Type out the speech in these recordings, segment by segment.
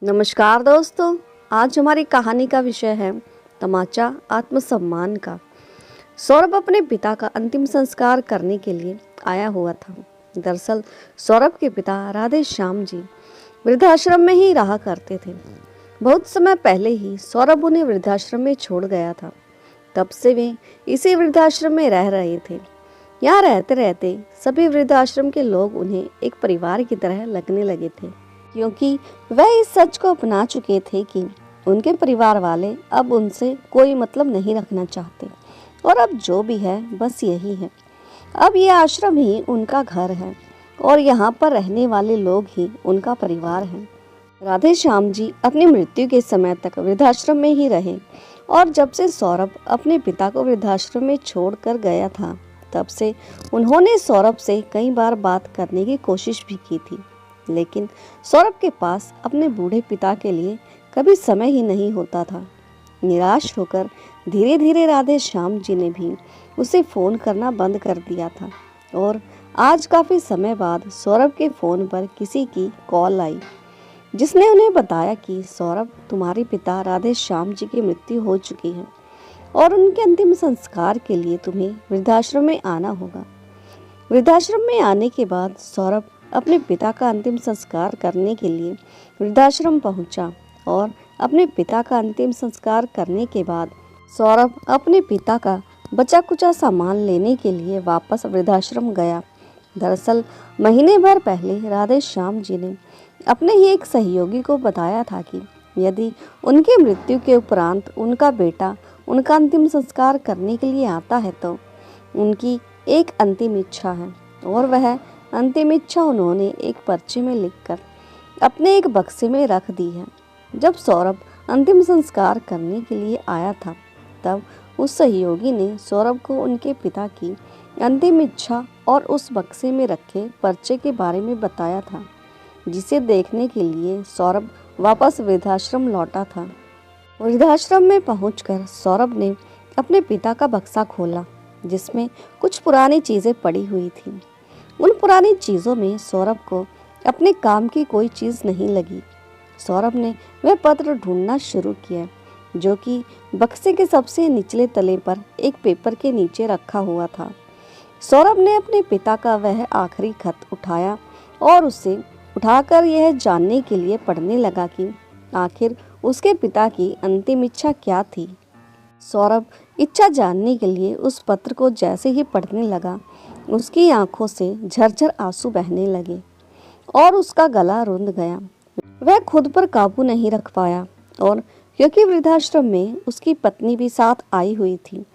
नमस्कार दोस्तों। आज हमारी कहानी का विषय है तमाचा आत्मसम्मान का। सौरभ अपने पिता का अंतिम संस्कार करने के लिए आया हुआ था। दरअसल सौरभ के पिता राधे श्याम जी वृद्धाश्रम में ही रहा करते थे। बहुत समय पहले ही सौरभ उन्हें वृद्धाश्रम में छोड़ गया था। तब से वे इसी वृद्धाश्रम में रह रहे थे। यहाँ रहते रहते सभी वृद्धाश्रम के लोग उन्हें एक परिवार की तरह लगने लगे थे, क्योंकि वह इस सच को अपना चुके थे कि उनके परिवार वाले अब उनसे कोई मतलब नहीं रखना चाहते और अब जो भी है बस यही है। अब ये आश्रम ही उनका घर है और यहाँ पर रहने वाले लोग ही उनका परिवार हैं। राधे श्याम जी अपनी मृत्यु के समय तक वृद्धाश्रम में ही रहे और जब से सौरभ अपने पिता को वृद्धाश्रम में छोड़कर गया था, तब से उन्होंने सौरभ से कई बार बात करने की कोशिश भी की थी, लेकिन सौरभ के पास अपने बूढ़े पिता के लिए कभी समय ही नहीं होता था। निराश होकर धीरे धीरे राधे श्याम जी ने भी उसे फ़ोन करना बंद कर दिया था और आज काफ़ी समय बाद सौरभ के फ़ोन पर किसी की कॉल आई, जिसने उन्हें बताया कि सौरभ, तुम्हारे पिता राधे श्याम जी की मृत्यु हो चुकी है और उनके अंतिम संस्कार के लिए तुम्हें वृद्धाश्रम में आना होगा। वृद्धाश्रम में आने के बाद सौरभ अपने पिता का अंतिम संस्कार करने के लिए वृद्धाश्रम पहुंचा और अपने पिता का अंतिम संस्कार करने के बाद सौरभ अपने पिता का बचा कुचा सामान लेने के लिए वापस वृद्धाश्रम गया। दरअसल महीने भर पहले राधे श्याम जी ने अपने ही एक सहयोगी को बताया था कि यदि उनकी मृत्यु के उपरांत उनका बेटा उनका अंतिम संस्कार करने के लिए आता है तो उनकी एक अंतिम इच्छा है, और वह अंतिम इच्छा उन्होंने एक पर्चे में लिखकर अपने एक बक्से में रख दी है। जब सौरभ अंतिम संस्कार करने के लिए आया था, तब उस सहयोगी ने सौरभ को उनके पिता की अंतिम इच्छा और उस बक्से में रखे पर्चे के बारे में बताया था, जिसे देखने के लिए सौरभ वापस वृद्धाश्रम लौटा था। वृद्धाश्रम में पहुंचकर सौरभ ने अपने पिता का बक्सा खोला, जिसमें कुछ पुरानी चीज़ें पड़ी हुई थीं। उन पुरानी चीज़ों में सौरभ को अपने काम की कोई चीज़ नहीं लगी। सौरभ ने वह पत्र ढूंढना शुरू किया, जो कि बक्से के सबसे निचले तले पर एक पेपर के नीचे रखा हुआ था। सौरभ ने अपने पिता का वह आखिरी खत उठाया और उसे उठाकर यह जानने के लिए पढ़ने लगा कि आखिर उसके पिता की अंतिम इच्छा क्या थी। सौरभ इच्छा जानने के लिए उस पत्र को जैसे ही पढ़ने लगा, उसकी आंखों से झरझर आंसू बहने लगे और उसका गला रुंध गया। वह खुद पर काबू नहीं रख पाया और क्योंकि वृद्धाश्रम में उसकी पत्नी भी साथ आई हुई थी,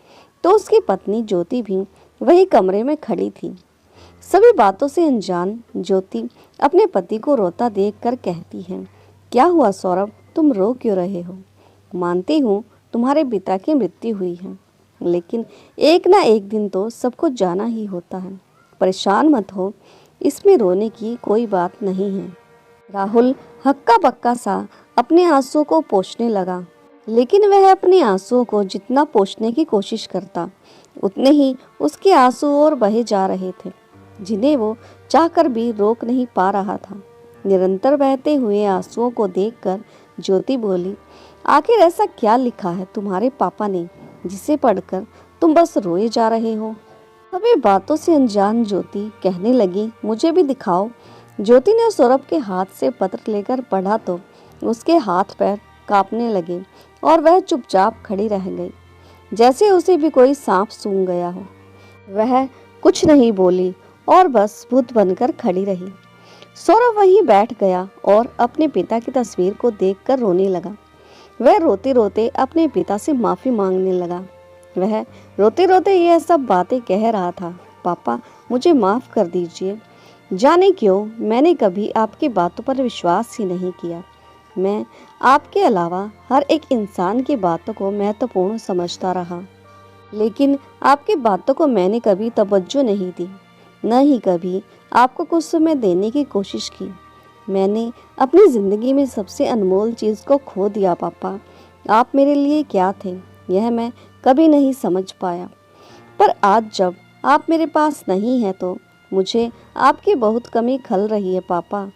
तो उसकी पत्नी ज्योति भी वही कमरे में खड़ी थी। सभी बातों से अनजान ज्योति अपने पति को रोता देखकर कहती है, क्या हुआ सौरभ, तुम रो क्यों रहे हो? मानती हूँ तुम्हारे पिता की मृत्यु हुई है, लेकिन एक ना एक दिन तो सबको जाना ही होता है। परेशान मत हो, इसमें रोने की कोई बात नहीं है। राहुल हक्का बक्का सा अपने आंसुओं को पोंछने लगा, लेकिन वह अपने आंसुओं को जितना पोंछने की कोशिश करता, उतने ही उसके आंसू और बहे जा रहे थे, जिन्हें वो चाहकर भी रोक नहीं पा रहा था। निरंतर बहते हुए आंसुओं को देखकर ज्योति बोली, आखिर ऐसा क्या लिखा है तुम्हारे पापा ने, जिसे पढ़कर तुम बस रोए जा रहे हो? सभी बातों से अनजान ज्योति कहने लगी, मुझे भी दिखाओ। ज्योति ने सौरभ के हाथ से पत्र लेकर पढ़ा तो उसके हाथ पैर कांपने लगे और वह चुपचाप खड़ी रह गई, जैसे उसे भी कोई सांप सूंघ गया हो। वह कुछ नहीं बोली और बस भूत बनकर खड़ी रही। सौरभ वहीं बैठ गया और अपने पिता की तस्वीर को देखकर रोने लगा। वह रोते रोते अपने पिता से माफ़ी मांगने लगा। वह रोते रोते यह सब बातें कह रहा था, पापा मुझे माफ़ कर दीजिए। जाने क्यों मैंने कभी आपकी बातों पर विश्वास ही नहीं किया। मैं आपके अलावा हर एक इंसान की बातों को महत्वपूर्ण समझता रहा, लेकिन आपकी बातों को मैंने कभी तवज्जो नहीं दी, न ही कभी आपको कुछ समय देने की कोशिश की। मैंने अपनी ज़िंदगी में सबसे अनमोल चीज़ को खो दिया पापा। आप मेरे लिए क्या थे, यह मैं कभी नहीं समझ पाया, पर आज जब आप मेरे पास नहीं हैं तो मुझे आपकी बहुत कमी खल रही है पापा।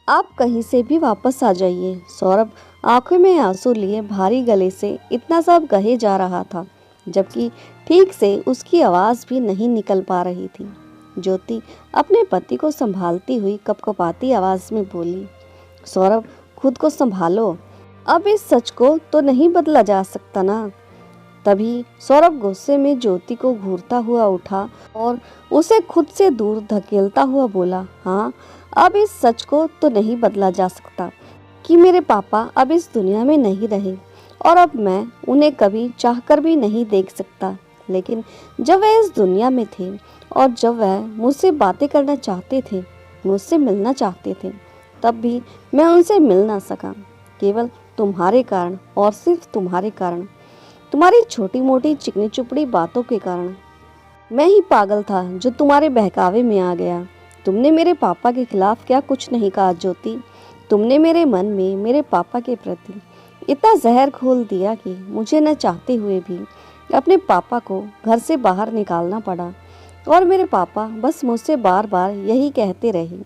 आप कहीं से भी वापस आ जाइए। सौरभ आंखों में आंसू लिए भारी गले से इतना सब कहे जा रहा था, जबकि ठीक से उसकी आवाज़ भी नहीं निकल पा रही थी। ज्योति अपने पति को संभालती हुई कपकपाती आवाज़ में बोली, सौरभ खुद को संभालो, अब इस सच को तो नहीं बदला जा सकता ना। तभी सौरभ गुस्से में ज्योति को घूरता हुआ उठा और उसे खुद से दूर धकेलता हुआ बोला, हाँ, अब इस सच को तो नहीं बदला जा सकता कि मेरे पापा अब इस दुनिया में नहीं रहे और अब मैं उन्हें कभी चाहकर भी नहीं देख सकता। लेकिन जब वह इस दुनिया में थे और जब वह मुझसे बातें करना चाहते थे, मुझसे मिलना चाहते थे, तब भी मैं उनसे मिल ना सका, केवल तुम्हारे कारण और सिर्फ तुम्हारे कारण, तुम्हारी छोटी मोटी चिकनी चुपड़ी बातों के कारण। मैं ही पागल था जो तुम्हारे बहकावे में आ गया। तुमने मेरे पापा के खिलाफ क्या कुछ नहीं कहा ज्योति। तुमने मेरे मन में मेरे पापा के प्रति इतना जहर घोल दिया कि मुझे न चाहते हुए भी अपने पापा को घर से बाहर निकालना पड़ा। और मेरे पापा बस मुझसे बार बार यही कहते रहे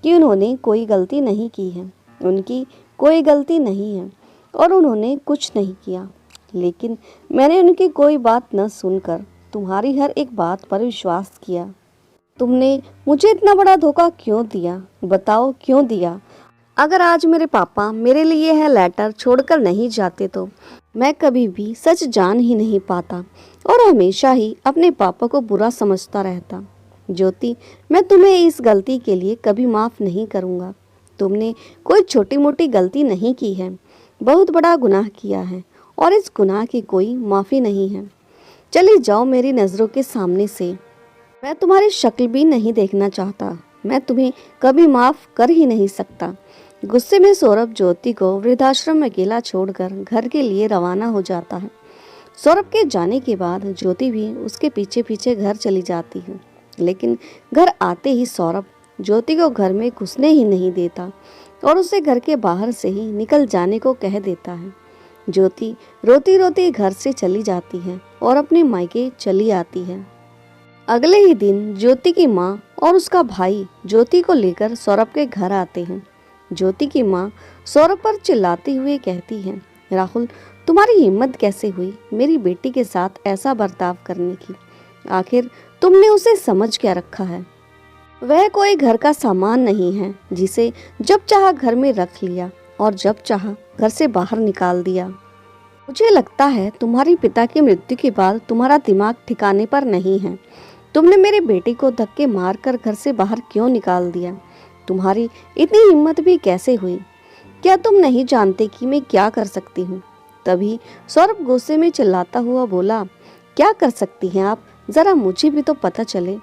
कि उन्होंने कोई गलती नहीं की है, उनकी कोई गलती नहीं है और उन्होंने कुछ नहीं किया। लेकिन मैंने उनकी कोई बात न सुनकर तुम्हारी हर एक बात पर विश्वास किया। तुमने मुझे इतना बड़ा धोखा क्यों दिया, बताओ क्यों दिया। अगर आज मेरे पापा मेरे लिए यह लेटर छोड़कर नहीं जाते तो मैं कभी भी सच जान ही नहीं पाता और हमेशा ही अपने पापा को बुरा समझता रहता। ज्योति, मैं तुम्हें इस गलती के लिए कभी माफ़ नहीं करूँगा। तुमने कोई छोटी मोटी गलती नहीं की है, बहुत बड़ा गुनाह किया है और इस गुनाह की कोई माफ़ी नहीं है। चली जाओ मेरी नज़रों के सामने से। मैं तुम्हारी शक्ल भी नहीं देखना चाहता। मैं तुम्हें कभी माफ़ कर ही नहीं सकता। गुस्से में सौरभ ज्योति को वृद्धाश्रम में अकेला छोड़कर घर के लिए रवाना हो जाता है। सौरभ के जाने के बाद ज्योति भी उसके पीछे पीछे घर चली जाती है, लेकिन घर आते ही सौरभ ज्योति को घर में घुसने ही नहीं देता और उसे घर के बाहर से ही निकल जाने को कह देता है। ज्योति रोती रोती घर से चली जाती है और अपने मायके चली आती है। अगले ही दिन ज्योति की माँ और उसका भाई ज्योति को लेकर सौरभ के घर आते हैं। ज्योति की माँ सौरभ पर चिल्लाते हुए कहती है, राहुल, तुम्हारी हिम्मत कैसे हुई मेरी बेटी के साथ ऐसा बर्ताव करने की। आखिर तुमने उसे समझ क्या रखा है। वह कोई घर का सामान नहीं है जिसे जब चाहा घर में रख लिया और जब चाहा घर से बाहर निकाल दिया। मुझे लगता है तुम्हारी पिता की मृत्यु के बाद तुम्हारा दिमाग ठिकाने पर नहीं है। तुमने मेरी बेटी को धक्के मारकर घर से बाहर क्यों निकाल दिया। तुम्हारी इतनी हिम्मत भी कैसे हुई। क्या तुम नहीं जानते कि मैं क्या कर सकती हूँ। तभी सौरभ गुस्से में चिल्लाता हुआ बोला, क्या कर सकती हैं आप, जरा मुझे भी तो पता चले।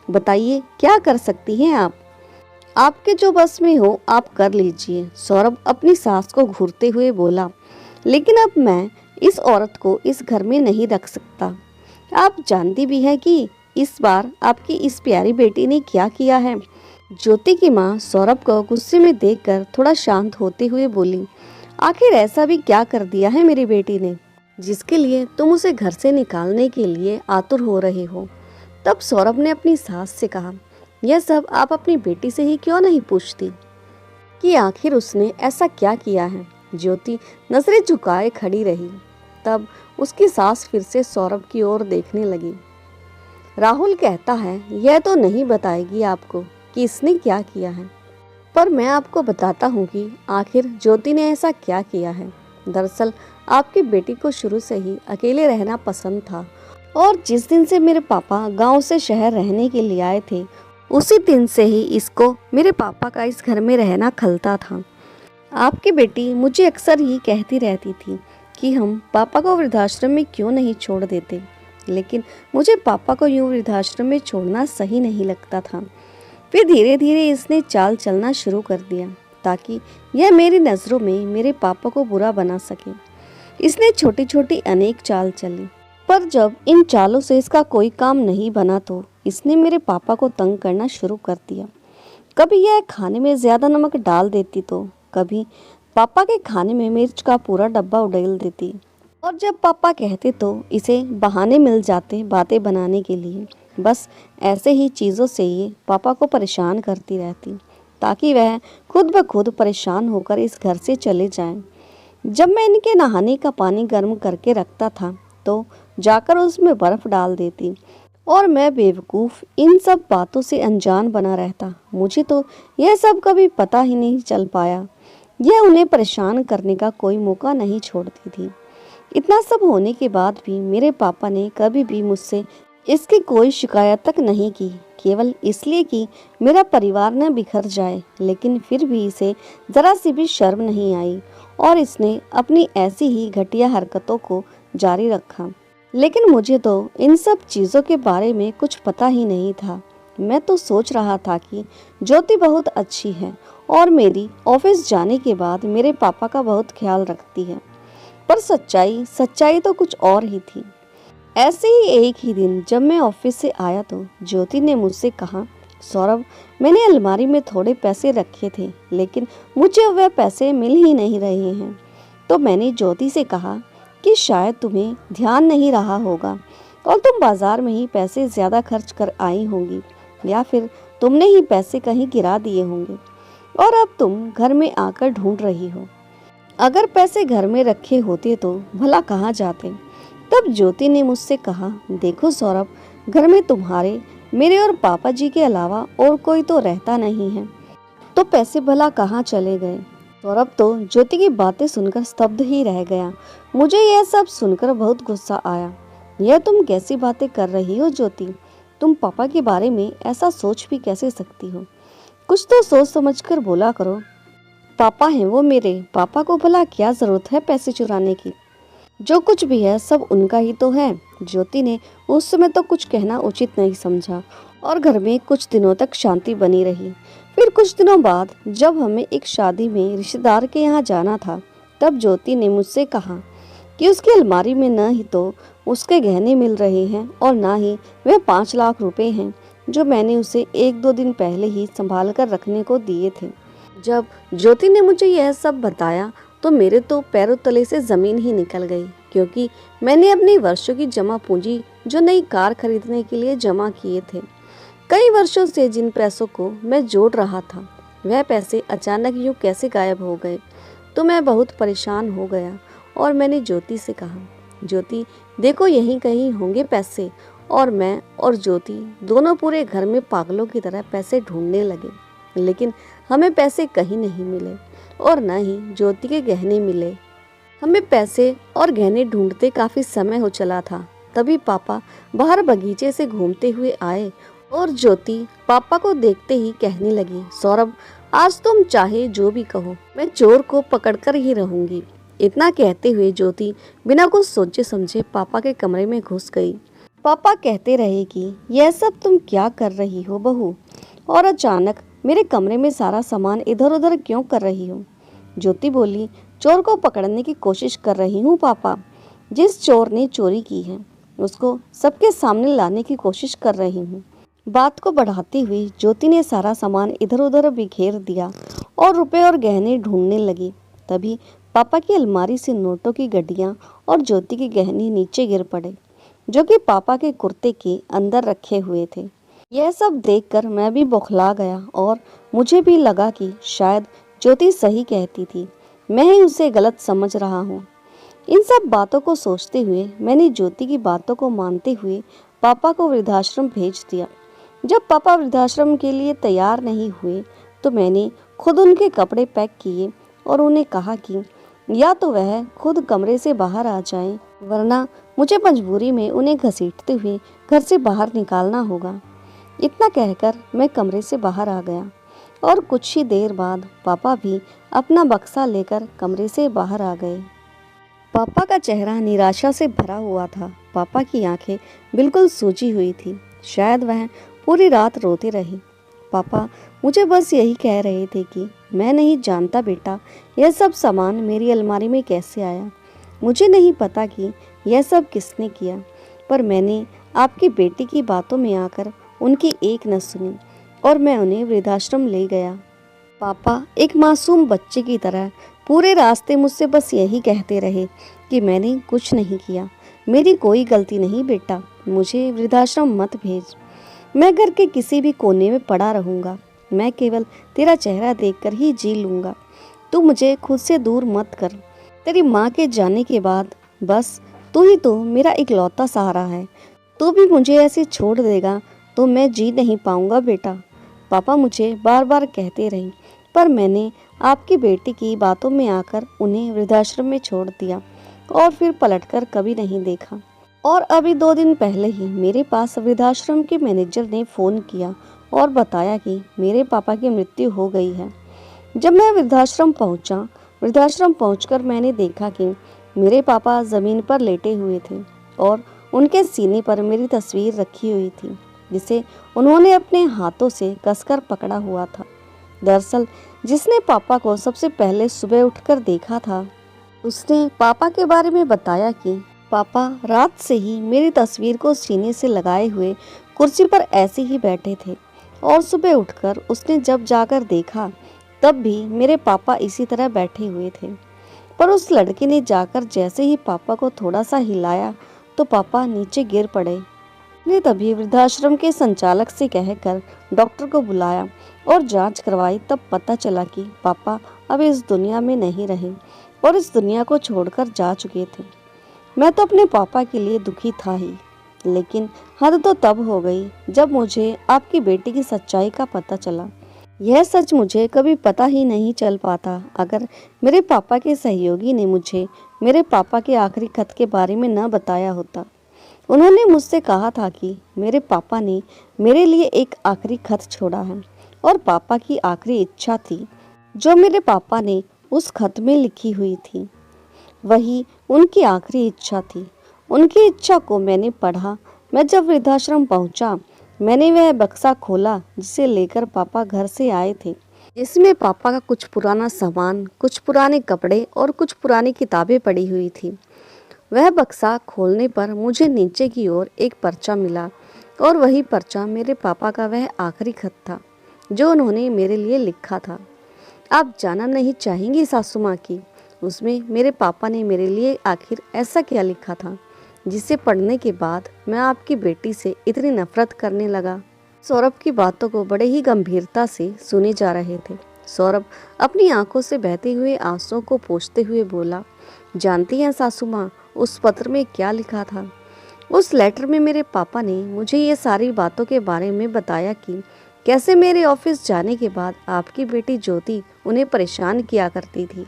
बताइए क्या कर सकती हैं आप। आपके जो बस में हो आप कर लीजिए। सौरभ अपनी सास को घूरते हुए बोला, लेकिन अब मैं इस औरत को इस घर में नहीं रख सकता। आप जानती भी हैं कि इस बार आपकी इस प्यारी बेटी ने क्या किया है। ज्योति की माँ सौरभ को गुस्से में देखकर थोड़ा शांत होते हुए बोली, आखिर ऐसा भी क्या कर दिया है मेरी बेटी ने जिसके लिए तुम उसे घर से निकालने के लिए आतुर हो रहे हो। तब सौरभ ने अपनी सास से कहा, यह सब आप अपनी बेटी से ही क्यों नहीं पूछती कि आखिर उसने ऐसा क्या किया है। ज्योति नजरें झुकाए खड़ी रही। तब उसकी सास फिर से सौरभ की ओर देखने लगी। राहुल कहता है यह तो नहीं बताएगी आपको कि इसने क्या किया है, पर मैं आपको बताता हूँ कि आखिर ज्योति ने ऐसा क्या किया है। दरअसल आपकी बेटी को शुरू से ही अकेले रहना पसंद था और जिस दिन से मेरे पापा गांव से शहर रहने के लिए आए थे उसी दिन से ही इसको मेरे पापा का इस घर में रहना खलता था। आपकी बेटी मुझे अक्सर ही कहती रहती थी कि हम पापा को वृद्धाश्रम में क्यों नहीं छोड़ देते, लेकिन मुझे पापा को यूं वृद्धाश्रम में छोड़ना सही नहीं लगता था। फिर धीरे धीरे इसने चाल चलना शुरू कर दिया ताकि यह मेरी नज़रों में मेरे पापा को बुरा बना सके। इसने छोटी छोटी अनेक चाल चली, पर जब इन चालों से इसका कोई काम नहीं बना तो इसने मेरे पापा को तंग करना शुरू कर दिया। कभी यह खाने में ज़्यादा नमक डाल देती तो कभी पापा के खाने में मिर्च का पूरा डब्बा उड़ेल देती और जब पापा कहते तो इसे बहाने मिल जाते बातें बनाने के लिए। बस ऐसे ही चीज़ों से ये पापा को परेशान करती रहती। ताकि वह खुद ब खुद परेशान होकर इस घर से चले जाएं। जब मैं इनके नहाने का पानी गर्म करके रखता था तो जाकर उसमें बर्फ डाल देती और मैं बेवकूफ़ इन सब बातों से अनजान बना रहता। मुझे तो यह सब कभी पता ही नहीं चल पाया। यह उन्हें परेशान करने का कोई मौका नहीं छोड़ती थी। इतना सब होने के बाद भी मेरे पापा ने कभी भी मुझसे इसकी कोई शिकायत तक नहीं की, केवल इसलिए कि मेरा परिवार न बिखर जाए। लेकिन फिर भी इसे ज़रा सी भी शर्म नहीं आई और इसने अपनी ऐसी ही घटिया हरकतों को जारी रखा। लेकिन मुझे तो इन सब चीज़ों के बारे में कुछ पता ही नहीं था। मैं तो सोच रहा था कि ज्योति बहुत अच्छी है और मेरी ऑफिस जाने के बाद मेरे पापा का बहुत ख्याल रखती है, पर सच्चाई तो कुछ और ही थी। ऐसे ही एक ही दिन जब मैं ऑफिस से आया तो ज्योति ने मुझसे कहा, सौरभ, मैंने अलमारी में थोड़े पैसे रखे थे लेकिन मुझे वह पैसे मिल ही नहीं रहे हैं। तो मैंने ज्योति से कहा कि शायद तुम्हें ध्यान नहीं रहा होगा और तुम बाजार में ही पैसे ज़्यादा खर्च कर आई होंगी या फिर तुमने ही पैसे कहीं गिरा दिए होंगे और अब तुम घर में आकर ढूंढ रही हो। अगर पैसे घर में रखे होते तो भला कहाँ जाते। तब ज्योति ने मुझसे कहा, देखो सौरभ, घर में तुम्हारे, मेरे और पापा जी के अलावा और कोई तो रहता नहीं है, तो पैसे भला कहाँ चले गए। सौरभ तो ज्योति की बातें सुनकर स्तब्ध ही रह गया। मुझे यह सब सुनकर बहुत गुस्सा आया। यह तुम कैसी बातें कर रही हो ज्योति? तुम पापा के बारे में ऐसा सोच भी कैसे सकती हो? कुछ तो सोच समझकर बोला करो। पापा हैं वो मेरे, पापा को भला क्या जरूरत है पैसे चुराने की? जो कुछ भी है सब उनका ही तो है। ज्योति ने उस समय तो कुछ कहना उचित नहीं समझा और घर में कुछ दिनों तक शांति बनी रही। फिर कुछ दिनों बाद जब हमें एक शादी में रिश्तेदार के यहाँ जाना था, तब ज्योति ने मुझसे कहा कि उसकी अलमारी में न ही तो उसके गहने मिल रहे हैं और ना ही वह 5 लाख रुपए हैं जो मैंने उसे 1-2 दिन पहले ही संभाल कर रखने को दिए थे। जब ज्योति ने मुझे यह सब बताया तो मेरे तो पैरों तले से ज़मीन ही निकल गई, क्योंकि मैंने अपनी वर्षों की जमा पूंजी जो नई कार खरीदने के लिए जमा किए थे, कई वर्षों से जिन पैसों को मैं जोड़ रहा था, वह पैसे अचानक यूँ कैसे गायब हो गए। तो मैं बहुत परेशान हो गया और मैंने ज्योति से कहा, ज्योति देखो यहीं कहीं होंगे पैसे। और मैं और ज्योति दोनों पूरे घर में पागलों की तरह पैसे ढूंढने लगे, लेकिन हमें पैसे कहीं नहीं मिले और न ही ज्योति के गहने मिले। हमें पैसे और गहने ढूंढते काफ़ी समय हो चला था। तभी पापा बाहर बगीचे से घूमते हुए आए और ज्योति पापा को देखते ही कहने लगी, सौरभ, आज तुम चाहे जो भी कहो, मैं चोर को पकड़कर ही रहूंगी। इतना कहते हुए ज्योति बिना कुछ सोचे समझे पापा के कमरे में घुस गई। पापा कहते रहे कि यह सब तुम क्या कर रही हो बहू, और अचानक मेरे कमरे में सारा सामान इधर उधर क्यों कर रही हो? ज्योति बोली, चोर को पकड़ने की कोशिश कर रही हूँ पापा। जिस चोर ने चोरी की है उसको सबके सामने लाने की कोशिश कर रही हूँ। बात को बढ़ाते हुए ज्योति ने सारा सामान इधर उधर बिखेर दिया और रुपए और गहने ढूंढने लगी। तभी पापा की अलमारी से नोटों की गड्डियाँ और ज्योति के गहने नीचे गिर पड़े, जो कि पापा के कुर्ते के अंदर रखे हुए थे। यह सब देखकर मैं भी बौखला गया और मुझे भी लगा कि शायद ज्योति सही कहती थी, मैं ही उसे गलत समझ रहा हूँ। इन सब बातों को सोचते हुए मैंने ज्योति की बातों को मानते हुए पापा को वृद्धाश्रम भेज दिया। जब पापा वृद्धाश्रम के लिए तैयार नहीं हुए तो मैंने खुद उनके कपड़े पैक किए और उन्हें कहा कि या तो वह खुद कमरे से बाहर आ जाएं, वरना मुझे मजबूरी में उन्हें घसीटते हुए घर से बाहर निकालना होगा। इतना कहकर मैं कमरे से बाहर आ गया और कुछ ही देर बाद पापा भी अपना बक्सा लेकर कमरे से बाहर आ गए। पापा का चेहरा निराशा से भरा हुआ था। पापा की आंखें बिल्कुल सूजी हुई थी, शायद वह पूरी रात रोते रहे। पापा मुझे बस यही कह रहे थे कि मैं नहीं जानता बेटा, यह सब सामान मेरी अलमारी में कैसे आया। मुझे नहीं पता कि यह सब किसने किया, पर मैंने आपकी बेटी की बातों में आकर उनकी एक न सुनी और मैं उन्हें वृद्धाश्रम ले गया। पापा एक मासूम बच्चे की तरह पूरे रास्ते मुझसे बस यही कहते रहे कि मैंने कुछ नहीं किया, मेरी कोई गलती नहीं बेटा, मुझे वृद्धाश्रम मत भेज, मैं घर के किसी भी कोने में पड़ा रहूँगा। मैं केवल तेरा चेहरा देखकर ही जी लूँगा। तू मुझे खुद से दूर मत कर। तेरी माँ के जाने के बाद बस तू ही तो मेरा इकलौता सहारा है। तू भी मुझे ऐसे छोड़ देगा तो मैं जी नहीं पाऊँगा बेटा। पापा मुझे बार बार कहते रहे, पर मैंने आपकी बेटी की बातों में आकर उन्हें वृद्धाश्रम में छोड़ दिया और फिर पलटकर कभी नहीं देखा। और अभी 2 दिन पहले ही मेरे पास वृद्धाश्रम के मैनेजर ने फ़ोन किया और बताया कि मेरे पापा की मृत्यु हो गई है। जब मैं वृद्धाश्रम पहुंचकर मैंने देखा कि मेरे पापा ज़मीन पर लेटे हुए थे और उनके सीने पर मेरी तस्वीर रखी हुई थी, जिसे उन्होंने अपने हाथों से कसकर पकड़ा हुआ था। दरअसल जिसने पापा को सबसे पहले सुबह उठकर देखा था, उसने पापा के बारे में बताया कि पापा रात से ही मेरी तस्वीर को सीने से लगाए हुए कुर्सी पर ऐसे ही बैठे थे और सुबह उठकर उसने जब जाकर देखा तब भी मेरे पापा इसी तरह बैठे हुए थे। पर उस लड़के ने जाकर जैसे ही पापा को थोड़ा सा हिलाया तो पापा नीचे गिर पड़े। ने तभी वृद्धाश्रम के संचालक से कहकर डॉक्टर को बुलाया और जांच करवाई। तब पता चला कि पापा अब इस दुनिया में नहीं रहे और इस दुनिया को छोड़कर जा चुके थे। मैं तो अपने पापा के लिए दुखी था ही, लेकिन हद तो तब हो गई जब मुझे आपकी बेटी की सच्चाई का पता चला। यह सच मुझे कभी पता ही नहीं चल पाता अगर मेरे पापा के सहयोगी ने मुझे मेरे पापा के आखिरी खत के बारे में न बताया होता। उन्होंने मुझसे कहा था कि मेरे पापा ने मेरे लिए एक आखिरी खत छोड़ा है और पापा की आखिरी इच्छा थी जो मेरे पापा ने उस खत में लिखी हुई थी, वही उनकी आखिरी इच्छा थी। उनकी इच्छा को मैंने पढ़ा। मैं जब वृद्धाश्रम पहुंचा, मैंने वह बक्सा खोला जिसे लेकर पापा घर से आए थे। इसमें पापा का कुछ पुराना सामान, कुछ पुराने कपड़े और कुछ पुरानी किताबें पड़ी हुई थी। वह बक्सा खोलने पर मुझे नीचे की ओर एक पर्चा मिला और वही पर्चा मेरे पापा का वह आखिरी खत था जो उन्होंने मेरे लिए लिखा था। आप जानना नहीं चाहेंगी सासू माँ की, उसमें मेरे पापा ने मेरे लिए आखिर ऐसा क्या लिखा था जिसे पढ़ने के बाद मैं आपकी बेटी से इतनी नफरत करने लगा। सौरभ की बातों को बड़े ही गंभीरता से सुने जा रहे थे। सौरभ अपनी आंखों से बहते हुए आंसुओं को पोंछते हुए बोला, जानती हैं सासू माँ, उस पत्र में क्या लिखा था? उस लेटर में मेरे पापा ने मुझे ये सारी बातों के बारे में बताया कि कैसे मेरे ऑफिस जाने के बाद आपकी बेटी ज्योति उन्हें परेशान किया करती थी,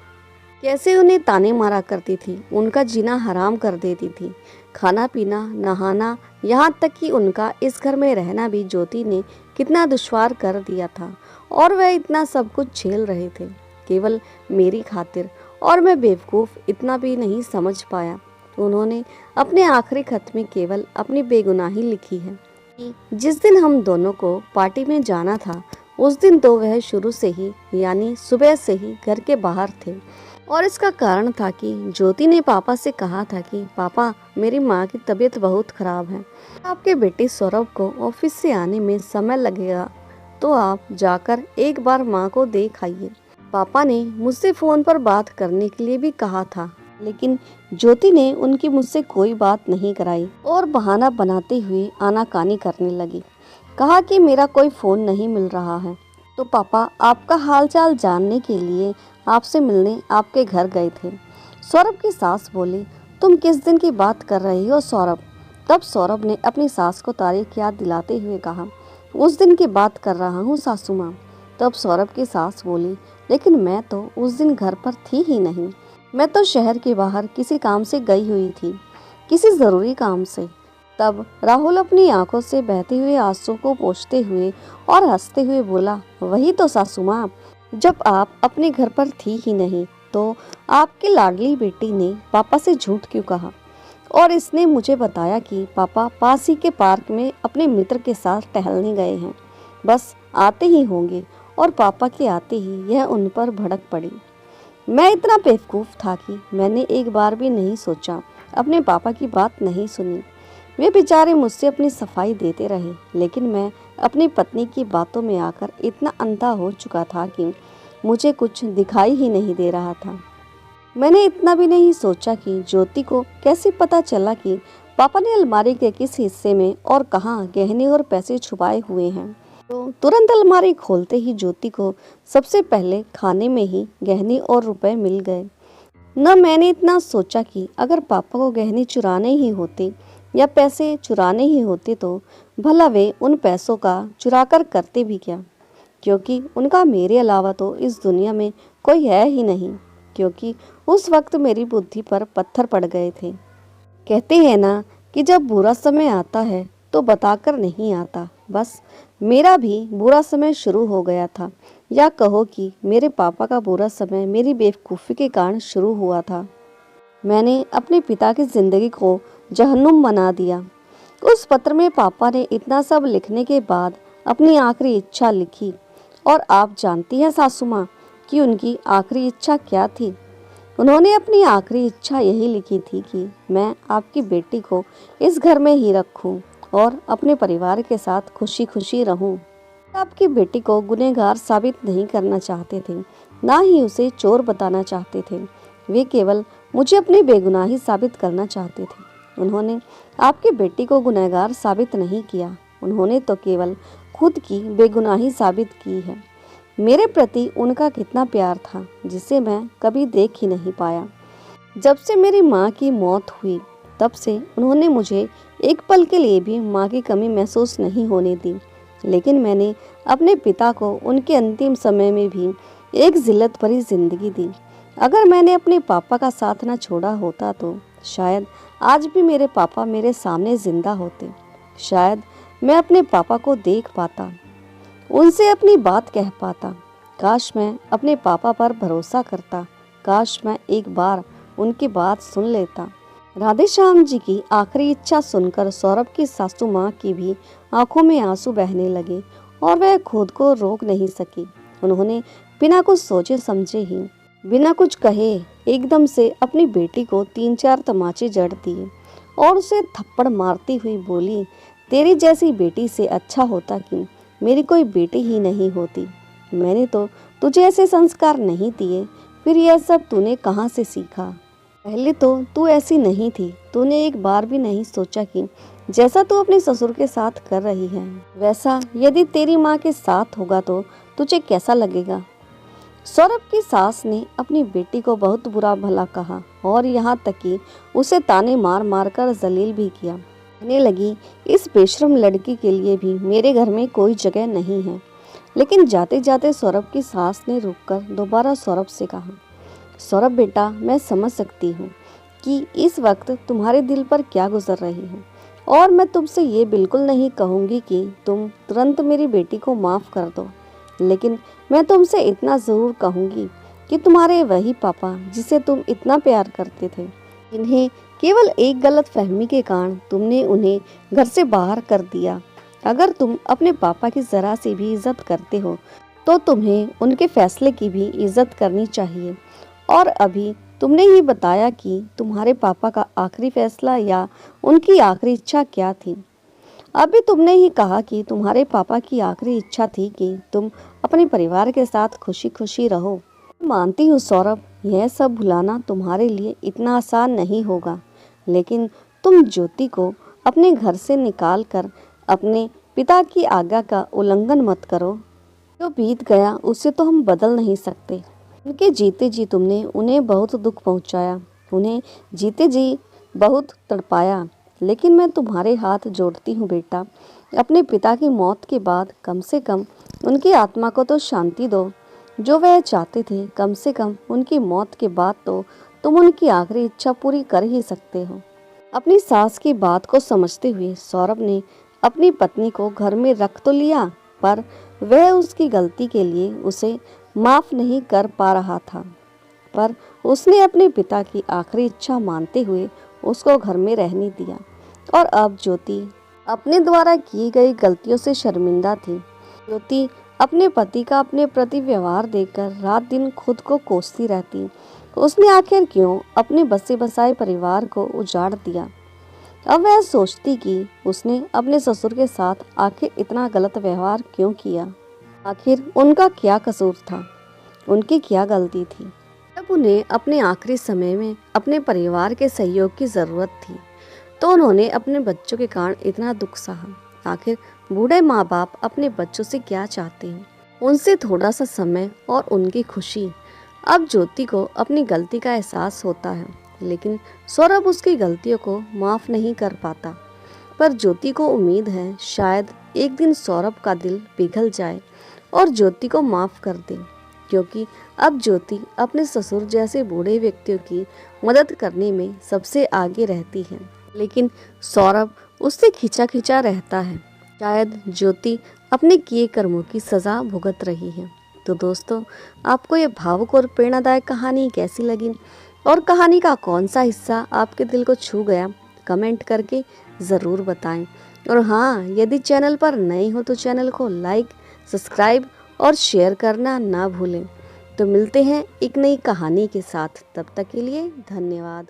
कैसे उन्हें ताने मारा करती थी, उनका जीना हराम कर देती थी, खाना पीना नहाना, यहाँ तक कि उनका इस घर में रहना भी ज्योति ने कितना दुश्वार कर दिया था और वह इतना सब कुछ झेल रहे थे केवल मेरी खातिर। और मैं बेवकूफ़ इतना भी नहीं समझ पाया। उन्होंने अपने आखिरी खत में केवल अपनी बेगुनाही लिखी है कि जिस दिन हम दोनों को पार्टी में जाना था उस दिन तो वह शुरू से ही यानी सुबह से ही घर के बाहर थे और इसका कारण था कि ज्योति ने पापा से कहा था कि पापा, मेरी माँ की तबीयत बहुत खराब है, आपके बेटे सौरभ को ऑफिस से आने में समय लगेगा तो आप जाकर एक बार माँ को देख आइए। पापा ने मुझसे फ़ोन पर बात करने के लिए भी कहा था, लेकिन ज्योति ने उनकी मुझसे कोई बात नहीं कराई और बहाना बनाते हुए आनाकानी करने लगी। कहा कि मेरा कोई फ़ोन नहीं मिल रहा है तो पापा आपका हालचाल जानने के लिए आपसे मिलने आपके घर गए थे। सौरभ की सास बोली, तुम किस दिन की बात कर रही हो सौरभ? तब सौरभ ने अपनी सास को तारीख याद दिलाते हुए कहा, उस दिन की बात कर रहा हूँ सासू माँ। तब सौरभ की सास बोली, लेकिन मैं तो उस दिन घर पर थी ही नहीं, मैं तो शहर के बाहर किसी काम से गई हुई थी, किसी ज़रूरी काम से। तब राहुल अपनी आंखों से बहते हुए आंसू को पोंछते हुए और हंसते हुए बोला, वही तो सासू माँ, जब आप अपने घर पर थी ही नहीं तो आपकी लाडली बेटी ने पापा से झूठ क्यों कहा? और इसने मुझे बताया कि पापा पास ही के पार्क में अपने मित्र के साथ टहलने गए हैं, बस आते ही होंगे। और पापा के आते ही यह उन पर भड़क पड़ी। मैं इतना बेवकूफ़ था कि मैंने एक बार भी नहीं सोचा, अपने पापा की बात नहीं सुनी। वे बेचारे मुझसे अपनी सफाई देते रहे, लेकिन मैं अपनी पत्नी की बातों में आकर इतना अंधा हो चुका था कि मुझे कुछ दिखाई ही नहीं दे रहा था। मैंने इतना भी नहीं सोचा कि ज्योति को कैसे पता चला कि पापा ने अलमारी के किस हिस्से में और कहाँ गहने और पैसे छुपाए हुए हैं। तो तुरंत अलमारी खोलते ही ज्योति को सबसे पहले खाने में ही गहने और रुपए मिल गए। न मैंने इतना सोचा कि अगर पापा को गहने चुराने ही होते या पैसे चुराने ही होते तो भला वे उन पैसों का चुरा कर करते भी क्या, क्योंकि उनका मेरे अलावा तो इस दुनिया में कोई है ही नहीं। क्योंकि उस वक्त मेरी बुद्धि पर पत्थर पड़ गए थे। कहते हैं ना कि जब बुरा समय आता है तो बताकर नहीं आता। बस मेरा भी बुरा समय शुरू हो गया था, या कहो कि मेरे पापा का बुरा समय मेरी बेवकूफ़ी के कारण शुरू हुआ था। मैंने अपने पिता की जिंदगी को जहन्नुम बना दिया। उस पत्र में पापा ने इतना सब लिखने के बाद अपनी आखिरी इच्छा लिखी। और आप जानती हैं सासू माँ कि उनकी आखिरी इच्छा क्या थी। उन्होंने अपनी आखिरी इच्छा यही लिखी थी कि मैं आपकी बेटी को इस घर में ही रखूं और अपने परिवार के साथ खुशी खुशी रहूं। आपकी बेटी को गुनहगार साबित नहीं करना चाहते थे, ना ही उसे चोर बताना चाहते थे। वे केवल मुझे अपनी बेगुनाही साबित करना चाहते थे। उन्होंने आपकी बेटी को गुनहगार साबित नहीं किया, उन्होंने तो केवल खुद की बेगुनाही साबित की है। मेरे प्रति उनका कितना प्यार था जिसे मैं कभी देख ही नहीं पाया। जब से मेरी माँ की मौत हुई तब से उन्होंने मुझे एक पल के लिए भी माँ की कमी महसूस नहीं होने दी। लेकिन मैंने अपने पिता को उनके अंतिम समय में भी एक जिल्लत भरी जिंदगी दी। अगर मैंने अपने पापा का साथ न छोड़ा होता तो शायद आज भी मेरे पापा मेरे सामने जिंदा होते। शायद मैं अपने पापा को देख पाता, उनसे अपनी बात कह पाता। काश मैं अपने पापा पर भरोसा करता, काश मैं एक बार उनकी बात सुन लेता। राधे श्याम जी की आखिरी इच्छा सुनकर सौरभ की सासू माँ की भी आंखों में आंसू बहने लगे और वह खुद को रोक नहीं सकी। उन्होंने बिना कुछ सोचे समझे ही, बिना कुछ कहे एकदम से अपनी बेटी को 3-4 तमाचे जड़ दिए और उसे थप्पड़ मारती हुई बोली, तेरी जैसी बेटी से अच्छा होता कि मेरी कोई बेटी ही नहीं होती। मैंने तो तुझे ऐसे संस्कार नहीं दिए, फिर यह सब तूने कहाँ से सीखा? पहले तो तू ऐसी नहीं थी। तूने एक बार भी नहीं सोचा कि जैसा तू अपने ससुर के साथ कर रही है वैसा यदि तेरी माँ के साथ होगा तो तुझे कैसा लगेगा? सौरभ की सास ने अपनी बेटी को बहुत बुरा भला कहा और यहाँ तक कि उसे ताने मार मार कर जलील भी किया। कहने लगी, इस बेशरम लड़की के लिए भी मेरे घर में कोई जगह नहीं है। लेकिन जाते जाते सौरभ की सास ने रुककर दोबारा सौरभ से कहा, सौरभ बेटा, मैं समझ सकती हूँ कि इस वक्त तुम्हारे दिल पर क्या गुजर रही है और मैं तुमसे ये बिल्कुल नहीं कहूँगी कि तुम तुरंत मेरी बेटी को माफ़ कर दो। लेकिन मैं तुमसे इतना ज़रूर कहूँगी कि तुम्हारे वही पापा जिसे तुम इतना प्यार करते थे, इन्हें केवल एक गलत फहमी के कारण तुमने उन्हें घर से बाहर कर दिया। अगर तुम अपने पापा की ज़रा सी भी इज्जत करते हो तो तुम्हें उनके फैसले की भी इज्जत करनी चाहिए। और अभी तुमने ही बताया कि तुम्हारे पापा का आखिरी फैसला या उनकी आखिरी इच्छा क्या थी। अभी तुमने ही कहा कि तुम्हारे पापा की आखिरी इच्छा थी कि तुम अपने परिवार के साथ खुशी खुशी रहो। मानती हूँ सौरभ, यह सब भुलाना तुम्हारे लिए इतना आसान नहीं होगा, लेकिन तुम ज्योति को अपने घर से निकाल कर अपने पिता की आज्ञा का उल्लंघन मत करो। जो बीत गया उसे तो हम बदल नहीं सकते। उनके जीते जी तुमने उन्हें बहुत दुख पहुंचाया, उन्हें जीते जी बहुत तड़पाया। लेकिन मैं तुम्हारे हाथ जोड़ती हूँ बेटा, अपने पिता की मौत के बाद कम से कम उनकी आत्मा को तो शांति दो। जो वह चाहते थे, कम से कम उनकी मौत के बाद तो तुम उनकी आखिरी इच्छा पूरी कर ही सकते हो। अपनी सास की बात को समझते हुए सौरभ ने अपनी पत्नी को घर में रख तो लिया, पर वह उसकी गलती के लिए उसे माफ़ नहीं कर पा रहा था। पर उसने अपने पिता की आखिरी इच्छा मानते हुए उसको घर में रहने दिया। और अब ज्योति अपने द्वारा की गई गलतियों से शर्मिंदा थी। ज्योति अपने पति का अपने प्रति व्यवहार देखकर रात दिन खुद को कोसती रहती। उसने आखिर क्यों अपने बसे बसाए परिवार को उजाड़ दिया? अब वह सोचती कि उसने अपने ससुर के साथ आखिर इतना गलत व्यवहार क्यों किया। आखिर उनका क्या कसूर था, उनकी क्या गलती थी? जब उन्हें अपने आखिरी समय में अपने परिवार के सहयोग की ज़रूरत थी तो उन्होंने अपने बच्चों के कारण इतना दुख सहा। आखिर बूढ़े माँ बाप अपने बच्चों से क्या चाहते हैं, उनसे थोड़ा सा समय और उनकी खुशी। अब ज्योति को अपनी गलती का एहसास होता है, लेकिन सौरभ उसकी गलतियों को माफ़ नहीं कर पाता। पर ज्योति को उम्मीद है शायद एक दिन सौरभ का दिल पिघल जाए और ज्योति को माफ़ कर दे, क्योंकि अब ज्योति अपने ससुर जैसे बूढ़े व्यक्तियों की मदद करने में सबसे आगे रहती है। लेकिन सौरभ उससे खिंचा खिंचा रहता है। शायद ज्योति अपने किए कर्मों की सज़ा भुगत रही है। तो दोस्तों, आपको ये भावुक और प्रेरणादायक कहानी कैसी लगी और कहानी का कौन सा हिस्सा आपके दिल को छू गया, कमेंट करके ज़रूर बताएं। और हाँ, यदि चैनल पर नए हो तो चैनल को लाइक, सब्सक्राइब और शेयर करना ना भूलें। तो मिलते हैं एक नई कहानी के साथ, तब तक के लिए धन्यवाद।